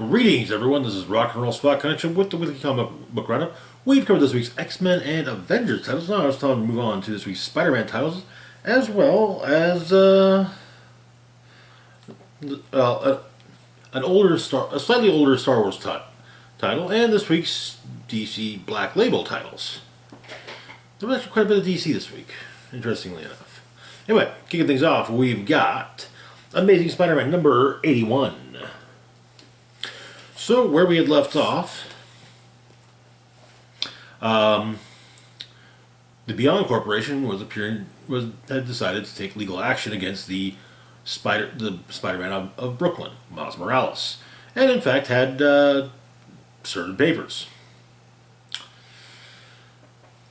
Greetings, everyone. This is Rock and Roll Spot Connection with the Weekly Comic Book Roundup. We've covered this week's X-Men and Avengers titles. Now it's time to move on to this week's Spider-Man titles, as well as a slightly older Star Wars title, and this week's DC Black Label titles. There was actually quite a bit of DC this week, interestingly enough. Anyway, kicking things off, we've got Amazing Spider-Man number 81. So, where we had left off, the Beyond Corporation had decided to take legal action against the Spider-Man of Brooklyn, Miles Morales, and in fact had certain papers.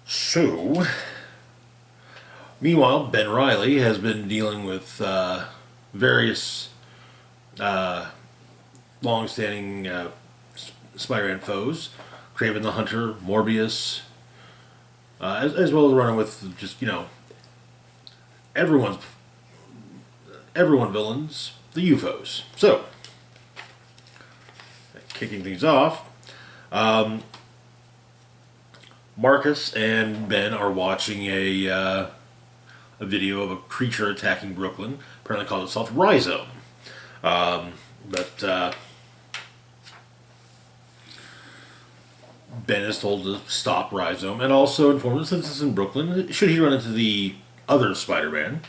So, meanwhile, Ben Reilly has been dealing with various long-standing Spider-Man foes, Kraven the Hunter, Morbius, as well as running with just, everyone villains, the UFOs. So, kicking things off, Marcus and Ben are watching a video of a creature attacking Brooklyn, apparently called itself Rhizome. But Ben is told to stop Rhizome, and also informed that since it's in Brooklyn, should he run into the other Spider-Man,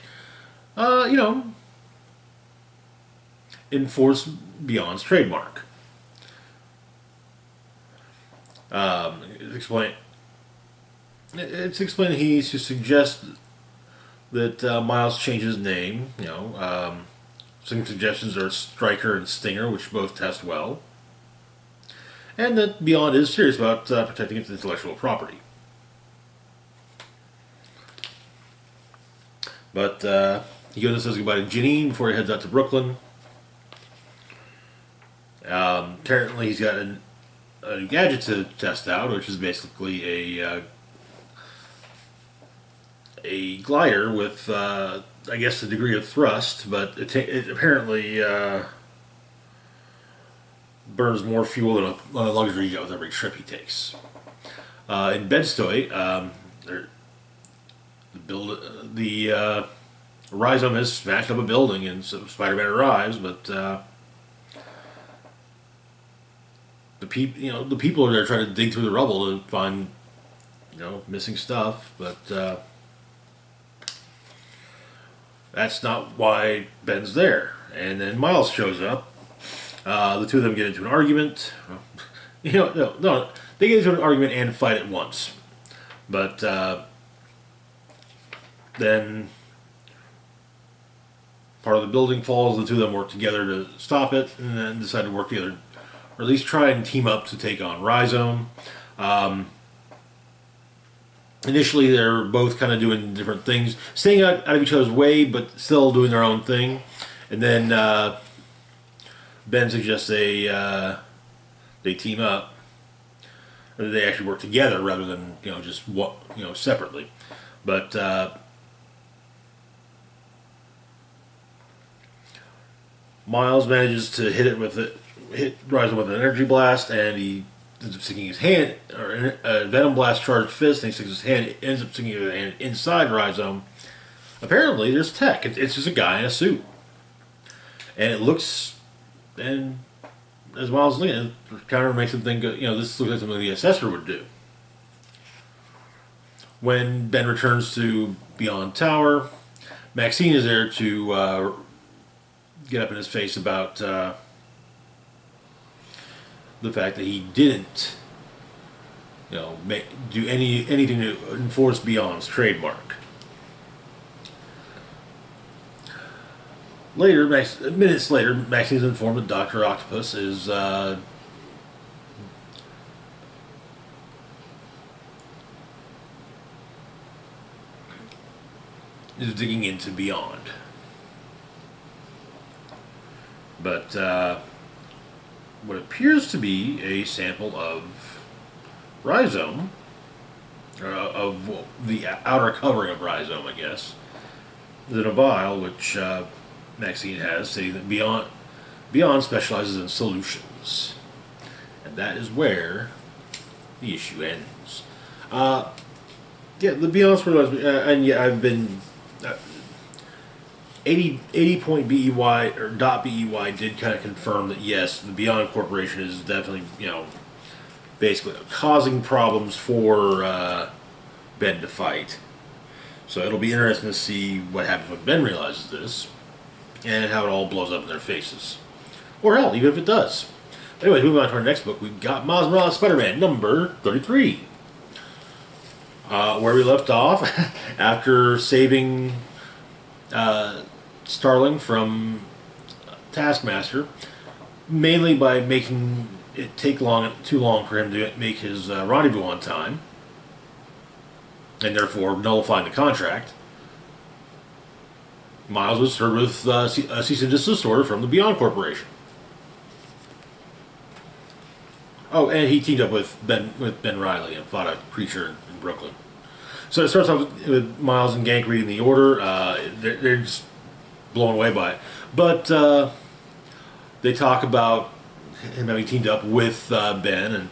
enforce Beyond's trademark. It's explained he needs to suggest that Miles change his name. Some suggestions are Striker and Stinger, which both test well. And that Beyond is serious about protecting its intellectual property. But he goes and says goodbye to Janine before he heads out to Brooklyn. Apparently he's got a new gadget to test out, which is basically a glider with, I guess, a degree of thrust, but it apparently burns more fuel than a luxury jet with every trip he takes. In Bedstoy, the Rhizome has smashed up a building, and so Spider-Man arrives, but the people are there trying to dig through the rubble to find missing stuff, but that's not why Ben's there. And then Miles shows up. The two of them get into an argument. No, they get into an argument and fight at once. But then part of the building falls. The two of them work together to stop it, and then decide to work together, or at least try and team up to take on Rhizome. Initially, they're both kind of doing different things, staying out of each other's way, but still doing their own thing. And then Ben suggests they team up, or they actually work together rather than just separately. But Miles manages to hit Rhizome with an energy blast, and he ends up sticking his hand, or a Venom Blast charged fist, and he ends up sticking his hand inside Rhizome. Apparently, there's tech. It's just a guy in a suit. And it looks, and as Miles is looking at it, kind of makes him think, this looks like something the assessor would do. When Ben returns to Beyond Tower, Maxine is there to get up in his face about the fact that he didn't, do anything to enforce Beyond's trademark. Minutes later, Maxine is informed that Dr. Octopus is digging into Beyond. But what appears to be a sample of Rhizome, of the outer covering of Rhizome, I guess, is in a vial which Maxine has, saying that Beyond Beyond specializes in solutions. And that is where the issue ends. Yeah, to be honest with you, and yeah, I've been 80 point BEY or .BEY did kind of confirm that yes, the Beyond Corporation is definitely basically causing problems for Ben to fight. So it'll be interesting to see what happens when Ben realizes this and how it all blows up in their faces, or hell, even if it does. Anyway, moving on to our next book, we've got Miles Morales Spider-Man number 33. Where we left off, after saving Starling from Taskmaster, mainly by making it take too long for him to make his rendezvous on time, and therefore nullifying the contract, Miles was served with a cease and desist order from the Beyond Corporation. Oh, and he teamed up with Ben Riley and fought a creature in Brooklyn. So it starts off with Miles and Gank reading the order. They're just blown away by it. But they talk about him having teamed up with Ben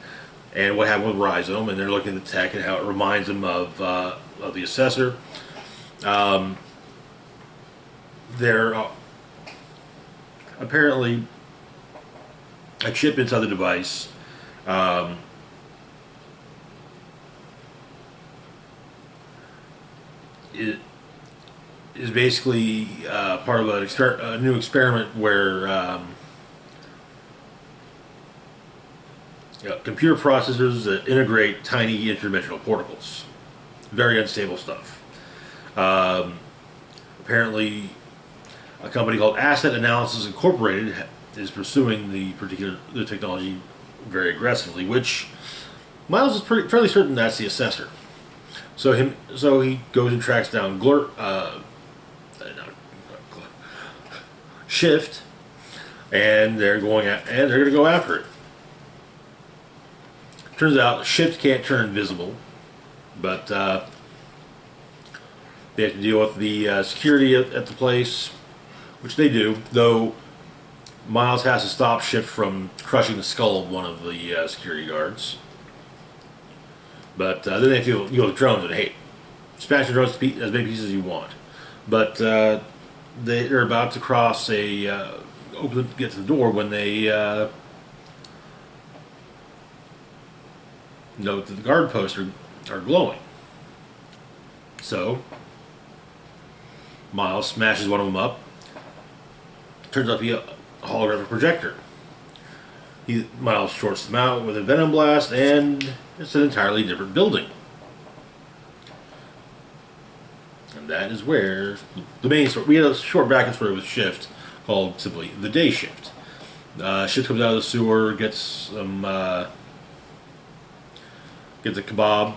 and what happened with Rhizome, and they're looking at the tech and how it reminds them of the Assessor. They're apparently a chip inside the device. It is basically part of a new experiment where computer processors that integrate tiny interdimensional particles. Very unstable stuff. Apparently, a company called Asset Analysis Incorporated is pursuing the technology very aggressively, which Miles is fairly certain that's the Assessor. So he goes and tracks down Shift, and they're going to go after it. Turns out Shift can't turn invisible, but they have to deal with the security at the place, which they do. Though Miles has to stop Shift from crushing the skull of one of the security guards. But then they have to go with drones and, hey, smash the drones to as many pieces as you want. But they're about to cross get to the door when they note that the guard posts are glowing. So Miles smashes one of them up. Turns out to be a holographic projector. Miles shorts them out with a venom blast, and it's an entirely different building. And that is where the main story. We had a short back and story with Shift called simply The Day Shift. Shift comes out of the sewer, gets a kebab,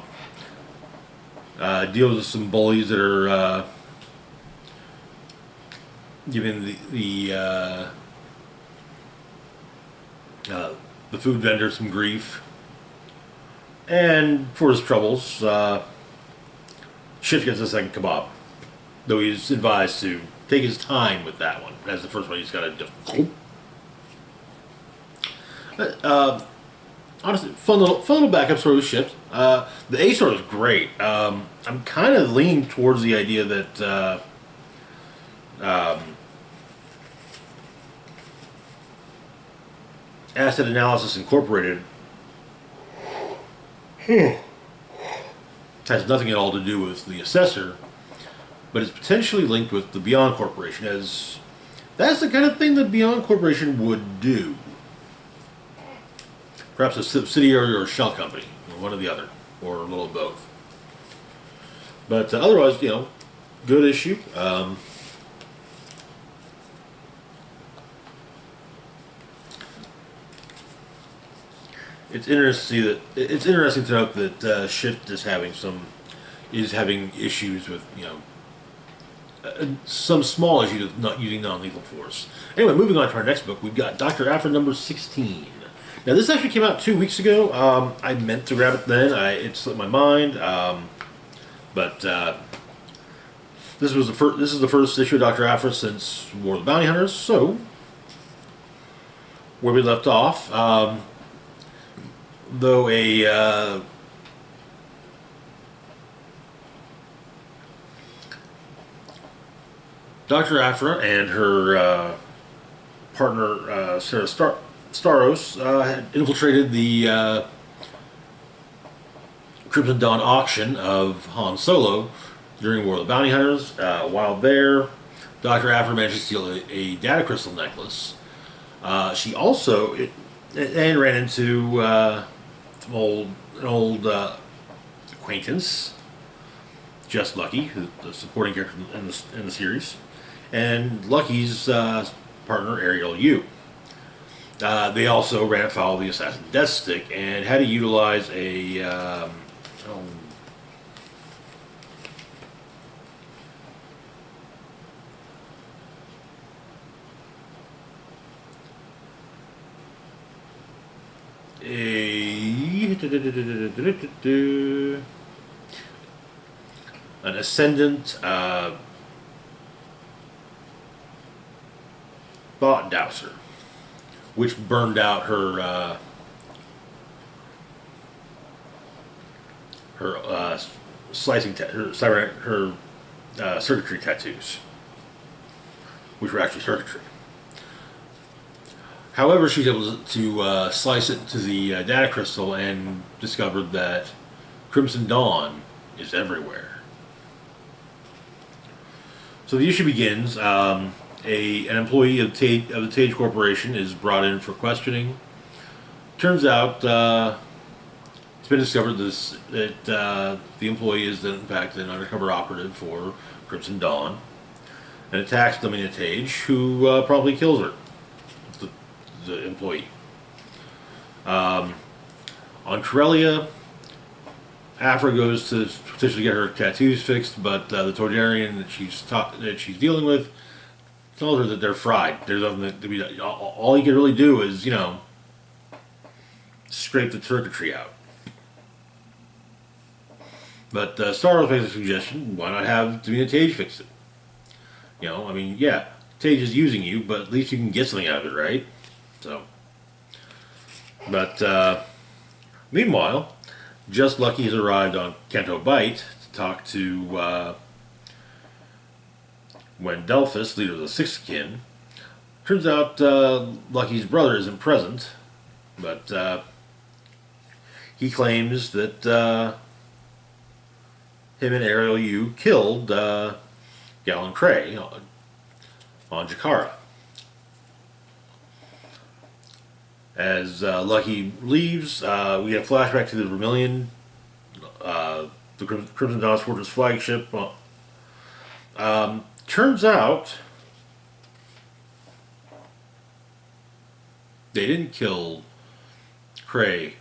deals with some bullies that are giving the food vendor some grief. And for his troubles, Shift gets a second kebab. Though he's advised to take his time with that one. As the first one, he's got to just... honestly, fun little backup story with Shift. The A story was great. I'm kind of leaning towards the idea that Asset Analysis Incorporated has nothing at all to do with the Assessor, but it's potentially linked with the Beyond Corporation, as that's the kind of thing that Beyond Corporation would do. Perhaps a subsidiary or a shell company, or one or the other, or a little of both. But otherwise, good issue. It's interesting to note that Shift is having issues with some small issues with not using non-lethal force. Anyway, moving on to our next book, we've got Dr. Aphra number 16. Now this actually came out 2 weeks ago. I meant to grab it then. It slipped my mind. But this is the first issue of Dr. Aphra since War of the Bounty Hunters. So where we left off. Though Dr. Aphra and her partner Sarah Staros had infiltrated the Crimson Dawn auction of Han Solo during War of the Bounty Hunters. While there, Dr. Aphra managed to steal a data crystal necklace. She also ran into an old acquaintance, Just Lucky, who's the supporting character in the series, and Lucky's partner Ariel Yu. They also ran afoul of the Assassin Death Stick and had to utilize a an Ascendant Thought Dowser, which burned out her circuitry tattoos, which were actually circuitry. However, she was able to slice it to the data crystal and discovered that Crimson Dawn is everywhere. So the issue begins. An employee of the Tage Corporation is brought in for questioning. Turns out it's been discovered that the employee is in fact an undercover operative for Crimson Dawn and attacks Domina Tage, who probably kills her, the employee. On Corellia, Aphra goes to potentially get her tattoos fixed, but the Toydarian that she's dealing with tells her that they're fried. There's nothing to be done. All you can really do is, scrape the circuitry out. But Star Wars makes a suggestion: why not have Domina Tage fix it? Yeah, Tage is using you, but at least you can get something out of it, right? So, but meanwhile, Just Lucky has arrived on Canto Bight to talk to Wendelphus, leader of the Sixth Kin. Turns out Lucky's brother isn't present, but he claims that him and Ariel Yu killed Galen Cray on Jakara. As Lucky leaves, we have a flashback to the Vermilion, the Crimson Dawn Fortress flagship. Turns out they didn't kill Cray,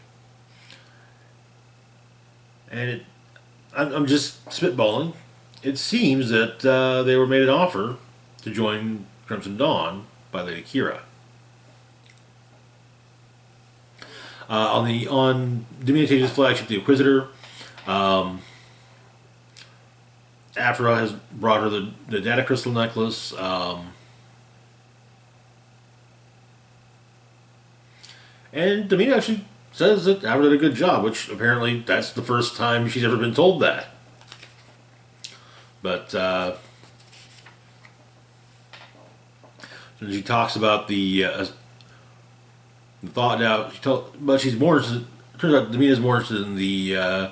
and I'm just spitballing. It seems that they were made an offer to join Crimson Dawn by Lady Kira. On Domina Tage's flagship, the Inquisitor, Aphra has brought her the data crystal necklace. And Domina actually says that Aphra did a good job, which apparently that's the first time she's ever been told that. But she talks about the thought out, but she's more interested. Turns out Domina's more interested in the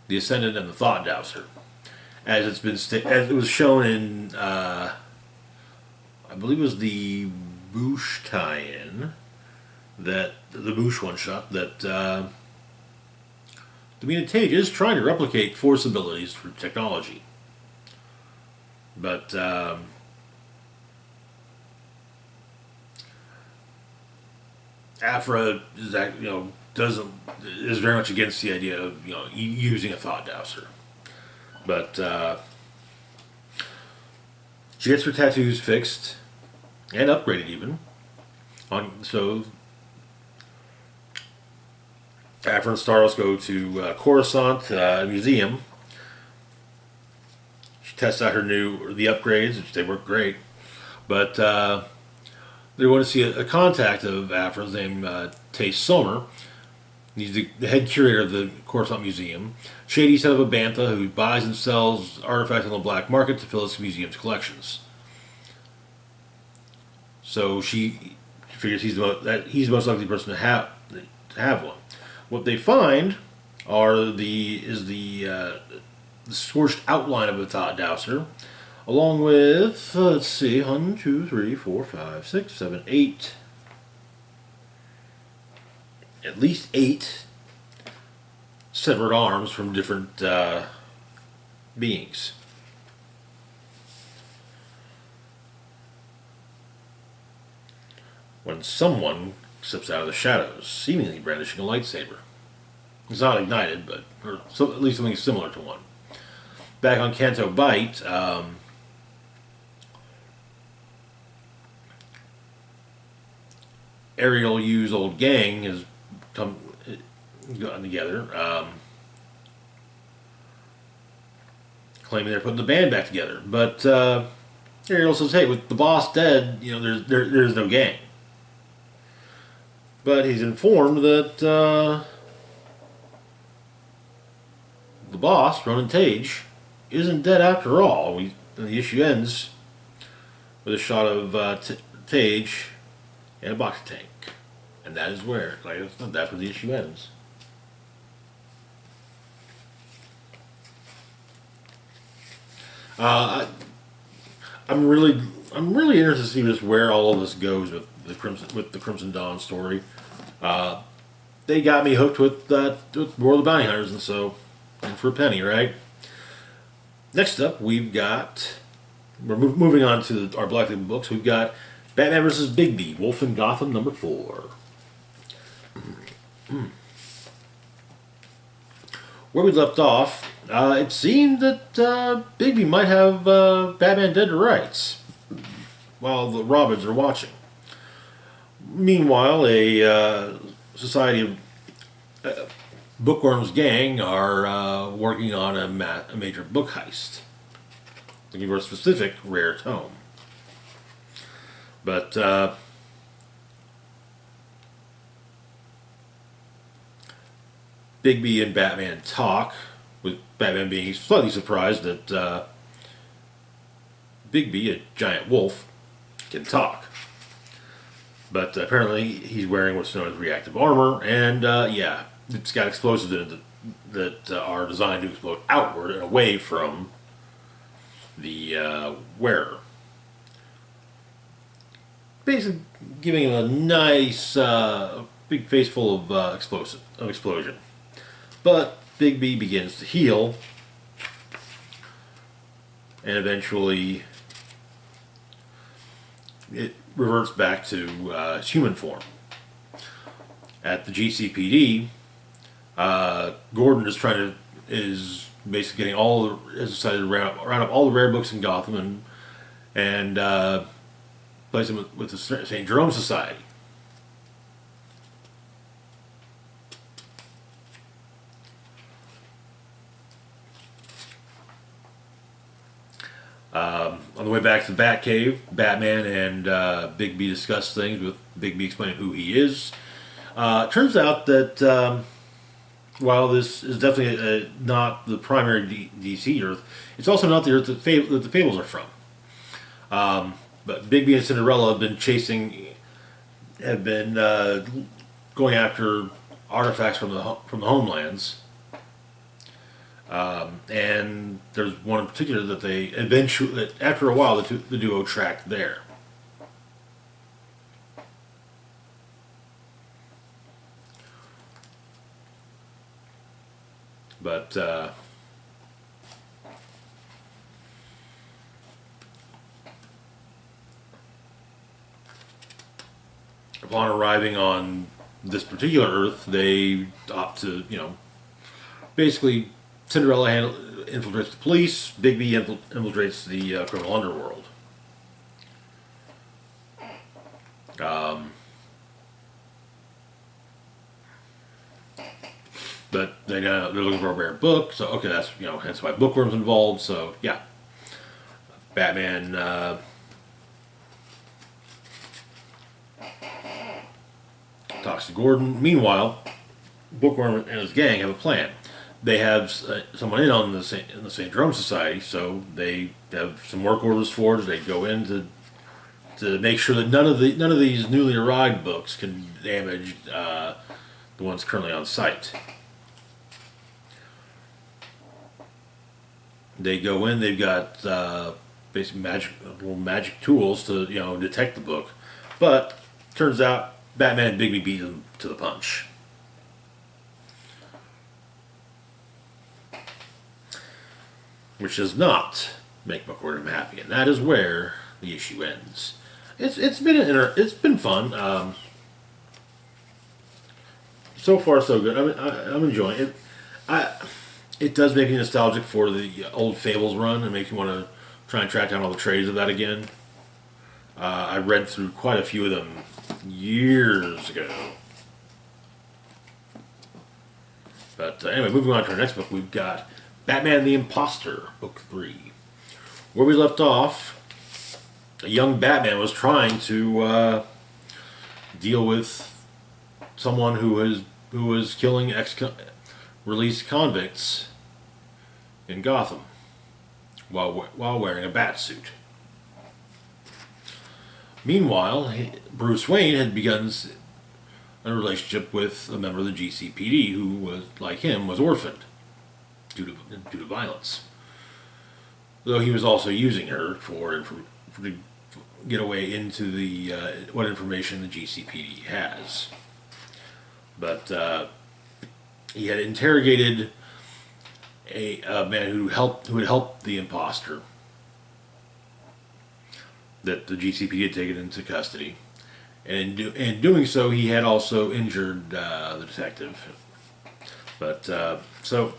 Ascendant and the Thought Dowser, as it was shown in I believe it was the Boosh tie-in, that the Boosh one shot, that Domina Tage is trying to replicate Force abilities for technology, but Aphra is is very much against the idea of using a Thought Dowser, but she gets her tattoos fixed and upgraded even. So Aphra and Staros go to Coruscant Museum. She tests out the upgrades, which they work great, but They want to see a contact of Aphra's named Tay Sommer. He's the head curator of the Coruscant Museum. Shady son of a bantha who buys and sells artifacts on the black market to fill his museum's collections. So she figures he's the most likely person to have one. What they find is the scorched outline of a dowser, along with let's see, 1, 2, 3, 4, 5, 6, 7, 8. At least 8 severed arms from different beings. When someone steps out of the shadows, seemingly brandishing a lightsaber. It's not ignited, but at least something similar to one. Back on Canto Bight, Ariel Yu's old gang has gotten together, claiming they're putting the band back together. But Ariel says, "Hey, with the boss dead, there's no gang." But he's informed that the boss, Ronan Tage, isn't dead after all. And the issue ends with a shot of Tage in a box tank. And that is that's where the issue ends. I'm really interested to see just where all of this goes with the Crimson Dawn story. They got me hooked with War of the Bounty Hunters, and for a penny, right? Next up, we're moving on to our Black Label books. We've got Batman vs. Bigby, Wolf in Gotham, number 4. Where we left off, it seemed that Bigby might have Batman dead to rights while the Robins are watching. Meanwhile, a society of Bookworm's gang are working on a major book heist, looking for a specific rare tome. But Bigby and Batman talk, with Batman being slightly surprised that Bigby, a giant wolf, can talk. But apparently he's wearing what's known as reactive armor, and it's got explosives in it that are designed to explode outward and away from the wearer. Basically giving him a nice big face full of explosion. But Bigby begins to heal, and eventually it reverts back to its human form. At the GCPD, Gordon is basically getting has decided to round up all the rare books in Gotham and place them with the St. Jerome Society. On the way back to the Batcave, Batman and Bigby discuss things, with Bigby explaining who he is. Turns out that while this is definitely not the primary DC Earth, it's also not the Earth that the Fables are from. But Bigby and Cinderella have been going after artifacts from the homelands. And there's one in particular that after a while, the duo tracked there. But upon arriving on this particular Earth, they opt to, basically, Cinderella infiltrates the police, Bigby infiltrates the criminal underworld. But they're looking for a rare book, so okay, that's hence why Bookworm's involved. So yeah, Batman talks to Gordon. Meanwhile, Bookworm and his gang have a plan. They have someone in the St. Jerome Society, so they have some work orders forged. They go in to make sure that none of these newly arrived books can damage the ones currently on site. They go in. They've got basically magic tools to detect the book, but turns out Batman and Bigby beat them to the punch. Which does not make Bookworm happy, and that is where the issue ends. It's been fun. So far so good. I'm enjoying it. It does make me nostalgic for the old Fables run, and makes me want to try and track down all the trades of that again. I read through quite a few of them years ago. But anyway, moving on to our next book, we've got Batman the Impostor, Book 3. Where we left off, a young Batman was trying to deal with someone who was killing released convicts in Gotham while wearing a bat suit. Meanwhile, Bruce Wayne had begun a relationship with a member of the GCPD who was, like him, was orphaned due to violence. Though he was also using her to get away into the what information the GCPD has. But he had interrogated a man who had helped the imposter that the GCPD had taken into custody, and in doing so, he had also injured the detective. But so.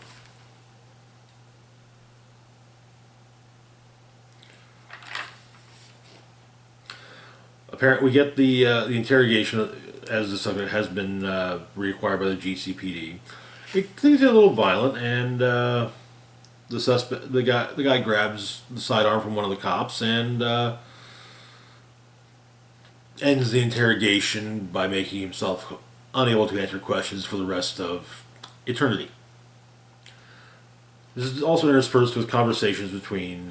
Apparently, we get the interrogation as the subject has been reacquired by the GCPD. Things get a little violent, and the guy grabs the sidearm from one of the cops and ends the interrogation by making himself unable to answer questions for the rest of eternity. This is also interspersed with conversations between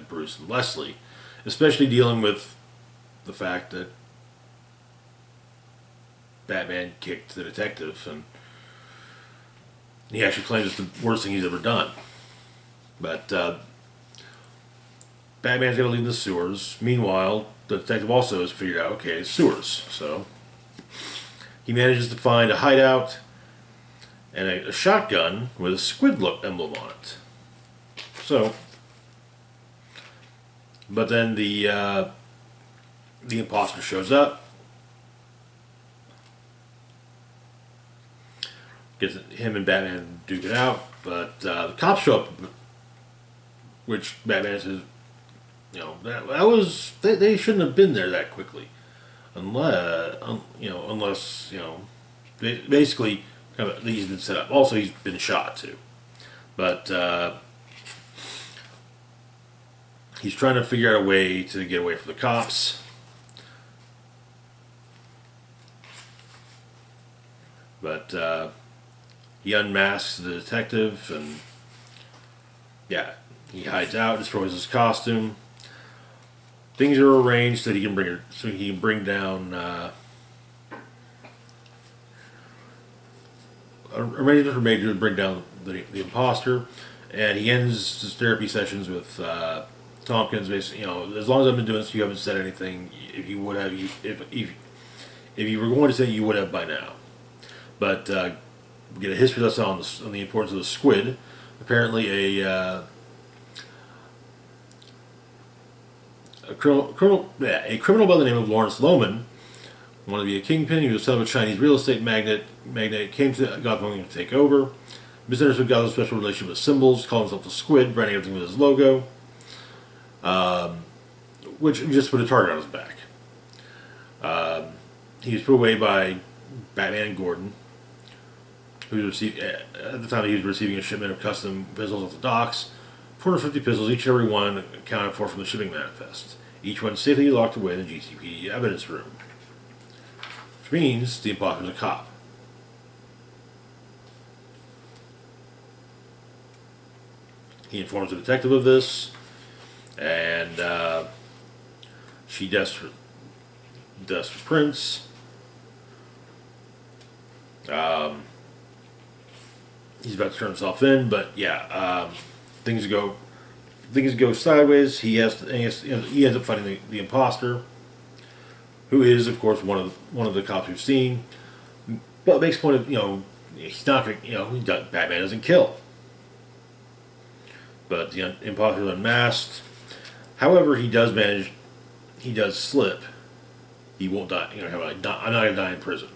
Bruce and Leslie, especially dealing with the fact that Batman kicked the detective, and he actually claims it's the worst thing he's ever done. But Batman's going to leave the sewers. Meanwhile, the detective also has figured out, okay, it's sewers. So he manages to find a hideout and a shotgun with a squid emblem on it. So, but then the imposter shows up, gets him and Batman duke it out, but the cops show up, which Batman says, that was they shouldn't have been there that quickly, unless basically he's been set up. Also, he's been shot too, but he's trying to figure out a way to get away from the cops. But he unmasks the detective, and he hides out, destroys his costume. Things are arranged so he can bring down arrangements are made to bring down the imposter, and he ends his therapy sessions with Tompkins. Basically, as long as I've been doing this, you haven't said anything. If you would have, if you were going to say, you would have by now. But we get a history lesson on the importance of the squid. Apparently, a criminal by the name of Lawrence Lohman wanted to be a kingpin. He was the son of a Chinese real estate magnate. Came to Gotham to take over. Misunderstood Gotham's special relationship with symbols. Called himself the Squid, branding everything with his logo, which just put a target on his back. He was put away by Batman and Gordon, who at the time he was receiving a shipment of custom pistols off the docks. 450 pistols, each and every one accounted for from the shipping manifest. Each one safely locked away in the GCPD evidence room. which means the imposter's a cop. He informs the detective of this, and she does for Prince. He's about to turn himself in, but yeah, things go sideways. He ends up fighting the imposter, who is, of course, one of the cops we've seen, but makes point of, he's not going to, Batman doesn't kill, but the imposter is unmasked. However, he does slip. He won't die. I'm not going to die in prison.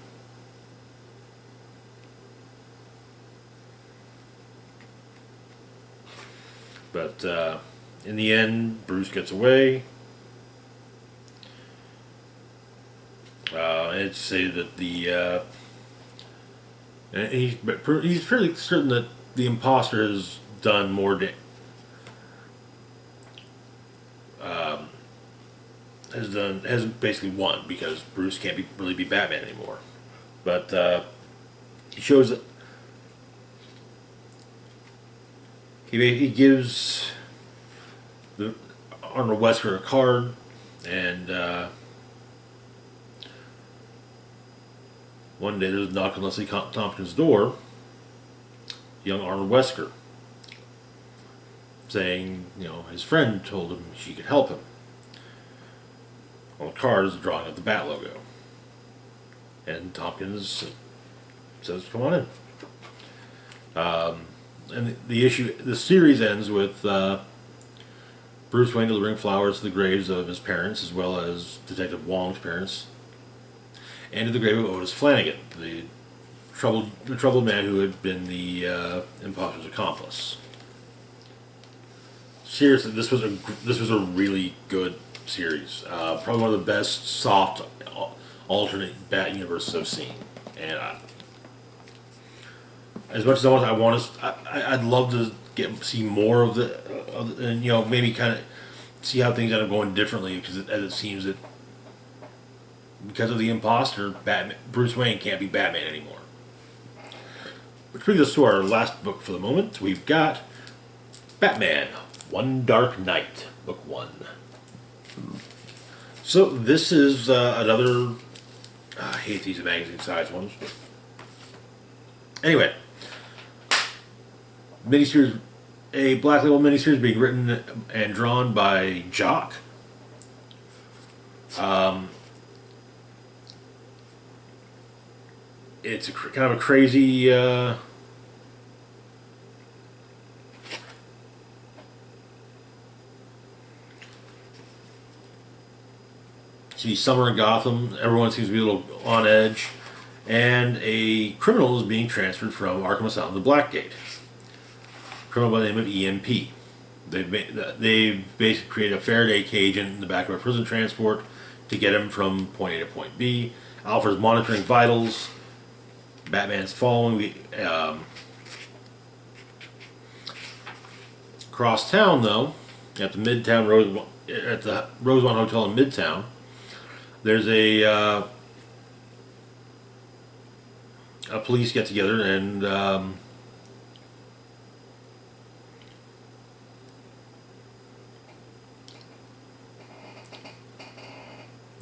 But in the end, Bruce gets away. I'd say that he's fairly certain that the imposter has done more has basically won, because Bruce can't really be Batman anymore. But he shows that he gives the Arnold Wesker a card, and one day there's a knock on Leslie Tompkins' door, young Arnold Wesker, saying, his friend told him she could help him. On the card is a drawing of the Bat logo. And Tompkins says, come on in. And the series ends with Bruce Wayne delivering flowers to the graves of his parents, as well as Detective Wong's parents, and to the grave of Otis Flanagan, the troubled man who had been the imposter's accomplice. Seriously, this was a really good series. Probably one of the best soft alternate Bat universes I've seen. And as much as I'd love to see more of and maybe kind of see how things end up going differently, because as it seems that because of the imposter, Bruce Wayne can't be Batman anymore. Which brings us to our last book for the moment. We've got Batman: One Dark Night, Book 1. So this is another. I hate these magazine-sized ones. But anyway, miniseries, a Black Label miniseries being written and drawn by Jock. It's kind of a crazy. See, summer in Gotham, everyone seems to be a little on edge, and a criminal is being transferred from Arkham Asylum to Blackgate. A criminal by the name of EMP. They've basically created a Faraday cage in the back of a prison transport to get him from point A to point B. Alfred's monitoring vitals. Batman's following. Across town, though, at the Rosemont Hotel in Midtown, there's a police get together, and the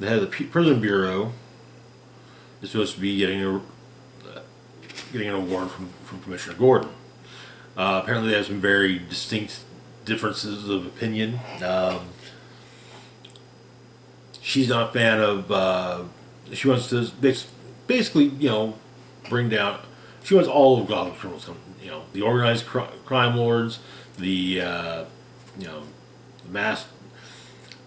head of the prison bureau is supposed to be getting an award from Commissioner Gordon. Apparently, they have some very distinct differences of opinion. She's not a fan of. She wants to basically, bring down. She wants all of Gotham's criminals. The organized crime lords, the mass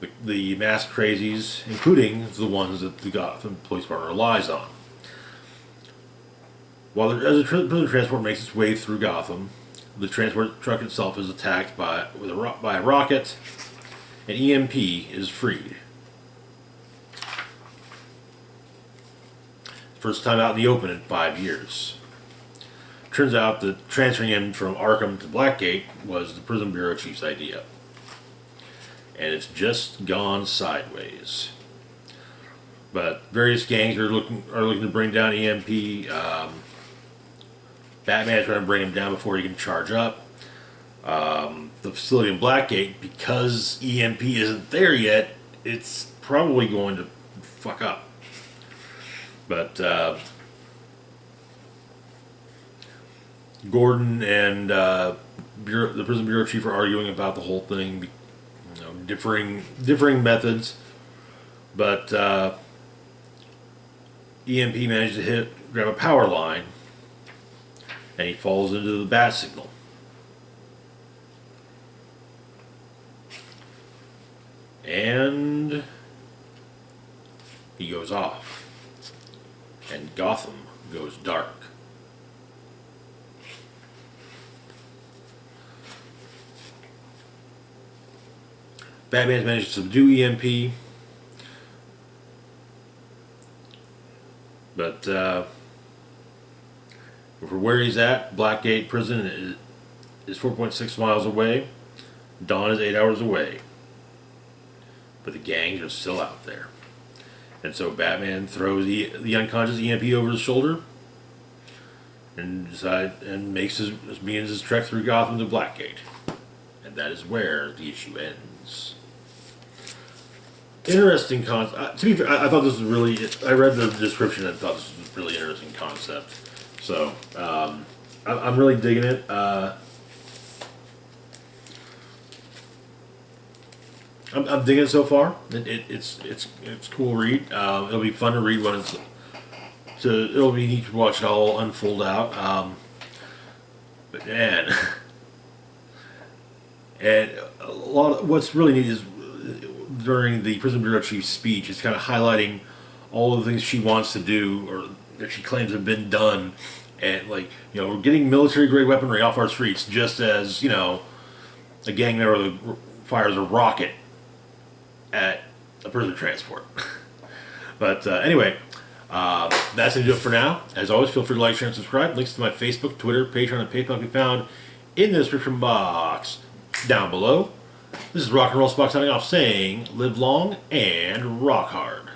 crazies, including the ones that the Gotham Police Department relies on. As the prison transport makes its way through Gotham, the transport truck itself is attacked by a rocket, and EMP is freed. First time out in the open in 5 years. Turns out that transferring him from Arkham to Blackgate was the prison bureau chief's idea. And it's just gone sideways. But various gangs are looking to bring down EMP. Batman's trying to bring him down before he can charge up. The facility in Blackgate, because EMP isn't there yet, it's probably going to fuck up. But Gordon and the prison bureau chief are arguing about the whole thing, differing methods. But EMP managed to grab a power line, and he falls into the bat signal. And he goes off, and Gotham goes dark. Batman managed to subdue EMP, but for where he's at, Blackgate Prison is 4.6 miles away. Dawn is 8 hours away. But the gangs are still out there. And so Batman throws the unconscious EMP over his shoulder and begins his trek through Gotham to Blackgate. And that is where the issue ends. Interesting concept. To be fair, I thought this was really... I read the description and thought this was a really interesting concept. So, I'm really digging it. I'm digging it so far. It's cool read. It'll be fun to read when it'll be neat to watch it all unfold out. But man, and what's really neat is during the prison bureau chief's speech, it's kind of highlighting all the things she wants to do or that she claims have been done, and we're getting military grade weaponry off our streets, just as a gang member fires a rocket at a prison transport. But anyway, that's going to do it for now. As always, feel free to like, share, and subscribe. Links to my Facebook, Twitter, Patreon, and PayPal can be found in the description box down below. This is Rock and Roll Spock signing off, saying live long and rock hard.